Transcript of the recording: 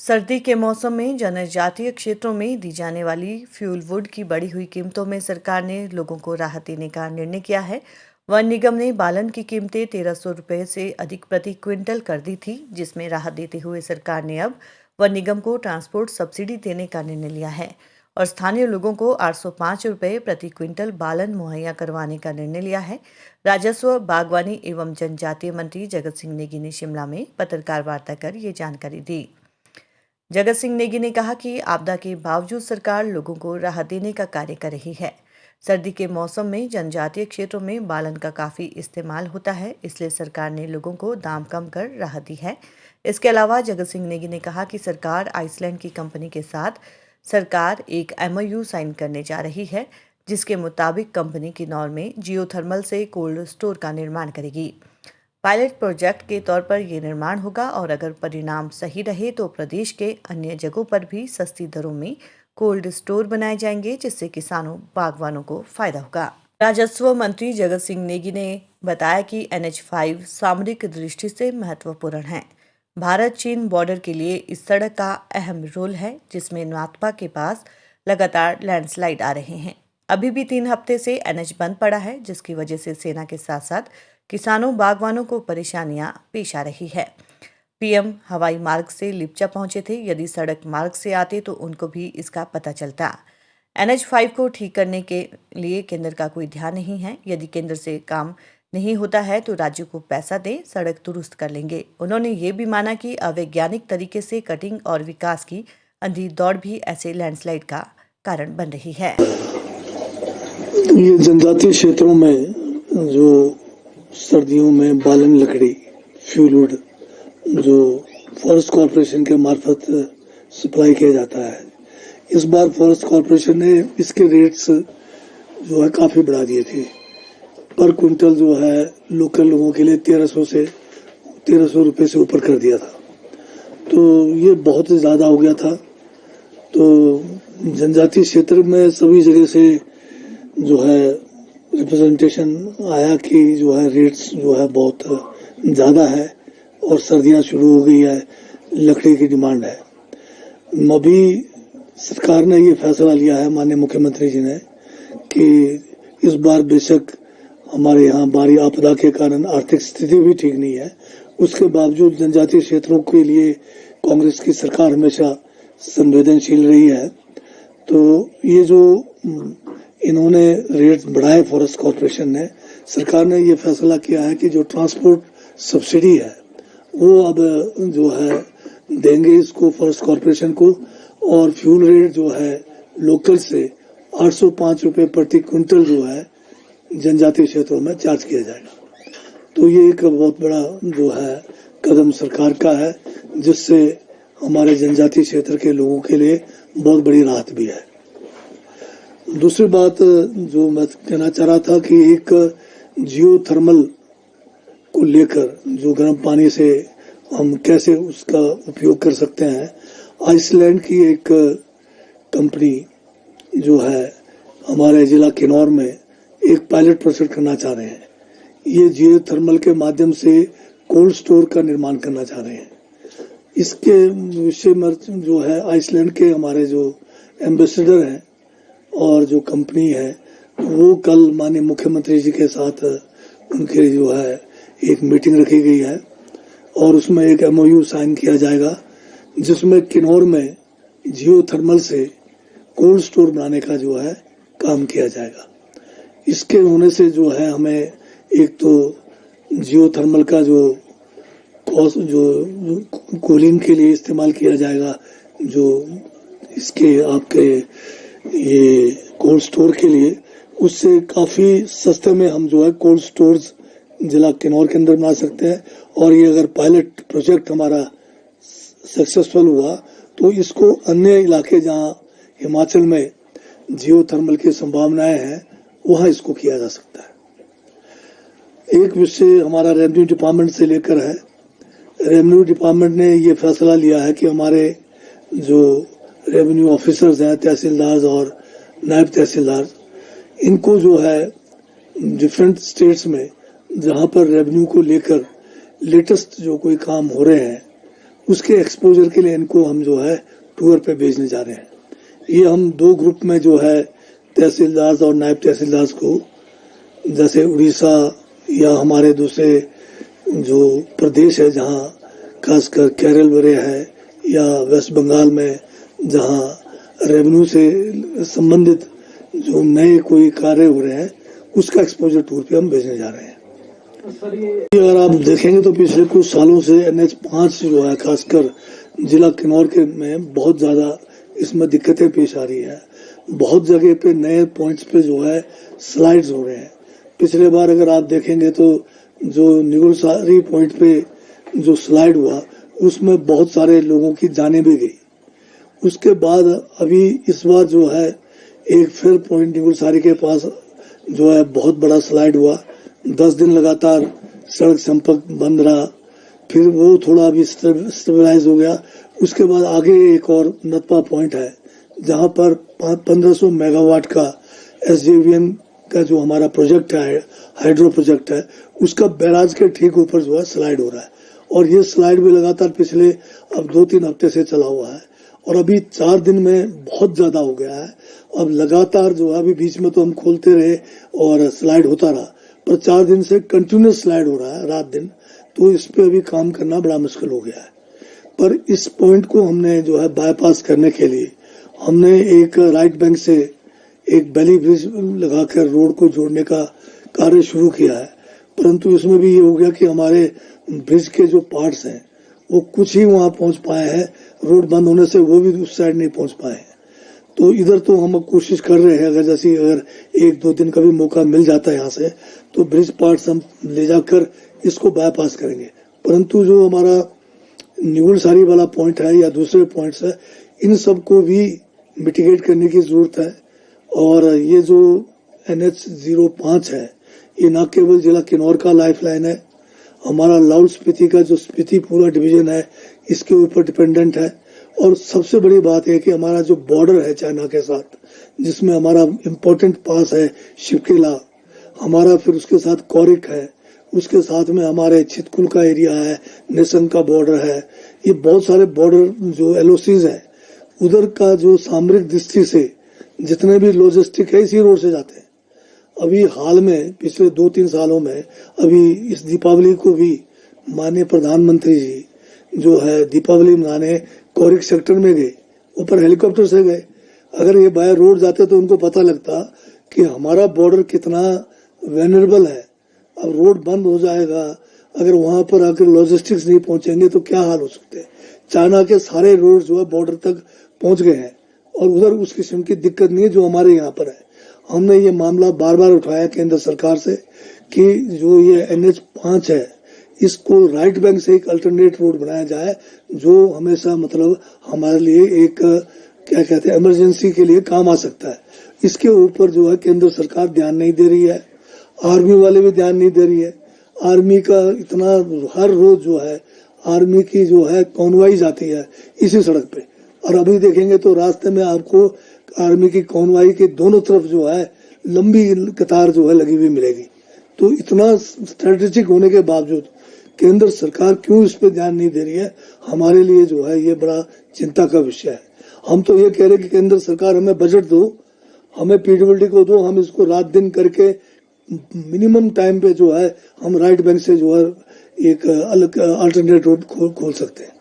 सर्दी के मौसम में जनजातीय क्षेत्रों में दी जाने वाली फ्यूल वुड की बढ़ी हुई कीमतों में सरकार ने लोगों को राहत देने का निर्णय किया है। वन निगम ने बालन की कीमतें 1300 रुपये से अधिक प्रति क्विंटल कर दी थी, जिसमें राहत देते हुए सरकार ने अब वन निगम को ट्रांसपोर्ट सब्सिडी देने का निर्णय लिया है और स्थानीय लोगों को 805 रुपये प्रति क्विंटल बालन मुहैया करवाने का निर्णय लिया है। राजस्व, बागवानी एवं जनजातीय मंत्री जगत सिंह नेगी ने शिमला में पत्रकार वार्ता कर ये जानकारी दी। जगत सिंह नेगी ने कहा कि आपदा के बावजूद सरकार लोगों को राहत देने का कार्य कर रही है। सर्दी के मौसम में जनजातीय क्षेत्रों में बालन का काफ़ी इस्तेमाल होता है, इसलिए सरकार ने लोगों को दाम कम कर राहत दी है। इसके अलावा जगत सिंह नेगी ने कहा कि सरकार आइसलैंड की कंपनी के साथ सरकार एक MOU साइन करने जा रही है, जिसके मुताबिक कंपनी किन्नौर में जियोथर्मल से कोल्ड स्टोर का निर्माण करेगी। पायलट प्रोजेक्ट के तौर पर यह निर्माण होगा और अगर परिणाम सही रहे तो प्रदेश के अन्य जगहों पर भी सस्ती दरों में कोल्ड स्टोर बनाए जाएंगे, जिससे किसानों, बागवानों को फायदा होगा। राजस्व मंत्री जगत सिंह नेगी ने बताया कि NH5 सामरिक दृष्टि से महत्वपूर्ण है। भारत चीन बॉर्डर के लिए इस सड़क का अहम रोल है, जिसमें नाथपा के पास लगातार लैंडस्लाइड आ रहे हैं। अभी भी 3 हफ्ते से NH बंद पड़ा है, जिसकी वजह से सेना के साथ साथ किसानों, बागवानों को परेशानियां पेश आ रही है। PM हवाई मार्ग से लिप्चा पहुंचे थे, यदि सड़क मार्ग से आते तो उनको भी इसका पता चलता। NH5 को ठीक करने के लिए केंद्र का कोई ध्यान नहीं है। यदि केंद्र से काम नहीं होता है तो राज्य को पैसा दें, सड़क दुरुस्त कर लेंगे। उन्होंने ये भी माना कि अवैज्ञानिक तरीके से कटिंग और विकास की अंधी दौड़ भी ऐसे लैंडस्लाइड का कारण बन रही है। ये जनजातीय क्षेत्रों में जो सर्दियों में बालन लकड़ी फ्यूल वुड जो फॉरेस्ट कॉर्पोरेशन के मार्फत सप्लाई किया जाता है, इस बार फॉरेस्ट कॉर्पोरेशन ने इसके रेट्स जो है काफ़ी बढ़ा दिए थे। पर क्विंटल जो है लोकल लोगों के लिए 1300 रुपये से ऊपर कर दिया था, तो ये बहुत ज़्यादा हो गया था। तो जनजातीय क्षेत्र में सभी जगह से जो है रिप्रेजेंटेशन आया कि जो है रेट्स जो है बहुत ज़्यादा है और सर्दियां शुरू हो गई है, लकड़ी की डिमांड है। अभी सरकार ने ये फैसला लिया है, माननीय मुख्यमंत्री जी ने, कि इस बार बेशक हमारे यहाँ भारी आपदा के कारण आर्थिक स्थिति भी ठीक नहीं है, उसके बावजूद जनजातीय क्षेत्रों के लिए कांग्रेस की सरकार हमेशा संवेदनशील रही है। तो ये जो इन्होंने रेट बढ़ाए फॉरेस्ट कॉर्पोरेशन ने, सरकार ने ये फैसला किया है कि जो ट्रांसपोर्ट सब्सिडी है वो अब जो है देंगे इसको फॉरेस्ट कॉर्पोरेशन को, और फ्यूल रेट जो है लोकल से 805 रुपये प्रति क्विंटल जो है जनजातीय क्षेत्रों में चार्ज किया जाएगा। तो ये एक बहुत बड़ा जो है कदम सरकार का है, जिससे हमारे जनजातीय क्षेत्र के लोगों के लिए बहुत बड़ी राहत भी है। दूसरी बात जो मैं कहना चाह रहा था कि एक जियोथर्मल को लेकर जो गर्म पानी से हम कैसे उसका उपयोग कर सकते हैं, आइसलैंड की एक कंपनी जो है हमारे जिला किन्नौर में एक पायलट प्रोजेक्ट करना चाह रहे हैं। ये जियोथर्मल के माध्यम से कोल्ड स्टोर का निर्माण करना चाह रहे हैं। इसके विषय में जो है आइसलैंड के हमारे जो एम्बेसडर हैं और जो कंपनी है, वो कल माननीय मुख्यमंत्री जी के साथ उनके जो है एक मीटिंग रखी गई है और उसमें एक MOU साइन किया जाएगा, जिसमें किन्नौर में जियोथर्मल से कोल्ड स्टोर बनाने का जो है काम किया जाएगा। इसके होने से जो है हमें एक तो जियोथर्मल का जो कूलिंग के लिए इस्तेमाल किया जाएगा, जो इसके आपके ये कोल्ड स्टोर के लिए, उससे काफ़ी सस्ते में हम जो है कोल्ड स्टोर्स जिला किन्नौर के अंदर बना सकते हैं। और ये अगर पायलट प्रोजेक्ट हमारा सक्सेसफुल हुआ तो इसको अन्य इलाके जहाँ हिमाचल में जियोथर्मल की संभावनाएं हैं, वहाँ इसको किया जा सकता है। एक विषय हमारा रेवेन्यू डिपार्टमेंट से लेकर है। रेवेन्यू डिपार्टमेंट ने ये फैसला लिया है कि हमारे जो रेवेन्यू ऑफिसर्स हैं, तहसीलदार और नायब तहसीलदार, इनको जो है डिफरेंट स्टेट्स में जहाँ पर रेवेन्यू को लेकर लेटेस्ट जो कोई काम हो रहे हैं उसके एक्सपोजर के लिए इनको हम जो है टूर पे भेजने जा रहे हैं। ये हम 2 ग्रुप में जो है तहसीलदार और नायब तहसीलदार को, जैसे उड़ीसा या हमारे दूसरे जो प्रदेश है जहाँ खासकर केरल वगैरह है, या वेस्ट बंगाल में जहाँ रेवेन्यू से संबंधित जो नए कोई कार्य हो रहे हैं, उसका एक्सपोजर टूर पे हम भेजने जा रहे हैं। अगर आप देखेंगे तो पिछले कुछ सालों से NH5 जो है खासकर जिला किन्नौर के में बहुत ज्यादा इसमें दिक्कतें पेश आ रही है। बहुत जगह पे नए पॉइंट्स पे जो है स्लाइड्स हो रहे हैं। पिछले बार अगर आप देखेंगे तो जो निगुलसारी पॉइंट पे जो स्लाइड हुआ उसमें बहुत सारे लोगों की जानें भी गई। उसके बाद अभी इस बार जो है एक फिर पॉइंट निगुलसारी के पास जो है बहुत बड़ा स्लाइड हुआ। 10 दिन लगातार सड़क संपर्क बंद रहा, फिर वो थोड़ा अभी स्टेबलाइज हो गया। उसके बाद आगे एक और नतपा पॉइंट है जहां पर 1500 मेगावाट का SJVN का जो हमारा प्रोजेक्ट है, हाइड्रो प्रोजेक्ट है, उसका बैराज के ठीक ऊपर जो है स्लाइड हो रहा है। और ये स्लाइड भी लगातार पिछले अब 2-3 हफ्ते से चला हुआ है और अभी 4 दिन में बहुत ज्यादा हो गया है। अब लगातार जो है, अभी बीच में तो हम खोलते रहे और स्लाइड होता रहा, पर 4 दिन से कंटिन्यूस स्लाइड हो रहा है रात दिन। तो इस पे अभी काम करना बड़ा मुश्किल हो गया है। पर इस पॉइंट को हमने जो है बाईपास करने के लिए हमने एक राइट बैंक से एक बैली ब्रिज लगाकर रोड को जोड़ने का कार्य शुरू किया है। परंतु इसमें भी ये हो गया कि हमारे ब्रिज के जो पार्ट्स हैं वो कुछ ही वहां पहुंच पाए हैं, रोड बंद होने से वो भी उस साइड नहीं पहुंच पाए हैं। तो इधर तो हम कोशिश कर रहे हैं, अगर 1-2 दिन का भी मौका मिल जाता है यहाँ से तो ब्रिज पार्ट्स हम ले जाकर इसको बाईपास करेंगे। परंतु जो हमारा निगुलसारी वाला पॉइंट है या दूसरे पॉइंट्स है, इन सबको भी मिटिगेट करने की जरूरत है। और ये जो NH05 है, ये न केवल जिला किन्नौर का लाइफलाइन है, हमारा लाहौल स्पीति का जो स्पीति पूरा डिवीजन है इसके ऊपर डिपेंडेंट है। और सबसे बड़ी बात है कि हमारा जो बॉर्डर है चाइना के साथ, जिसमें हमारा इम्पोर्टेंट पास है शिवकेला, हमारा फिर उसके साथ कोरिक है, उसके साथ में हमारे चितकुल का एरिया है, नेसन का बॉर्डर है। ये बहुत सारे बॉर्डर जो LOCs है, उधर का जो सामरिक दृष्टि से जितने भी लॉजिस्टिक है इसी रोड से जाते हैं। अभी हाल में पिछले 2-3 सालों में अभी इस दीपावली को भी माननीय प्रधानमंत्री जी जो है दीपावली मनाने कोरिक सेक्टर में गए, ऊपर हेलीकॉप्टर से गए। अगर ये बाय रोड जाते तो उनको पता लगता कि हमारा बॉर्डर कितना वेनरेबल है। अब रोड बंद हो जाएगा, अगर वहां पर आकर लॉजिस्टिक्स नहीं पहुंचेंगे तो क्या हाल हो सकते हैं। चाइना के सारे रोड जो है बॉर्डर तक पहुंच गए हैं और उधर उस किस्म की दिक्कत नहीं है जो हमारे यहाँ पर है। हमने ये मामला बार बार उठाया केंद्र सरकार से कि जो ये NH5 है इसको राइट बैंक से एक अल्टरनेट रोड बनाया जाए, जो हमेशा मतलब हमारे लिए एक क्या कहते हैं इमरजेंसी के लिए काम आ सकता है। इसके ऊपर जो है केंद्र सरकार ध्यान नहीं दे रही है, आर्मी वाले भी ध्यान नहीं दे रही है। आर्मी का इतना हर रोज जो है आर्मी की जो है कॉन्वॉय जाती है इसी सड़क पे, और अभी देखेंगे तो रास्ते में आपको आर्मी की कॉन्वॉय के दोनों तरफ जो है लंबी कतार जो है लगी हुई मिलेगी। तो इतना स्ट्रेटेजिक होने के बावजूद केंद्र सरकार क्यों इस पे ध्यान नहीं दे रही है, हमारे लिए जो है ये बड़ा चिंता का विषय है। हम तो ये कह रहे हैं कि केंद्र सरकार हमें बजट दो, हमें PWD को दो, हम इसको रात दिन करके मिनिमम टाइम पे जो है हम राइट बैंक से जो है एक अलग अल्टरनेट रोड खोल सकते हैं।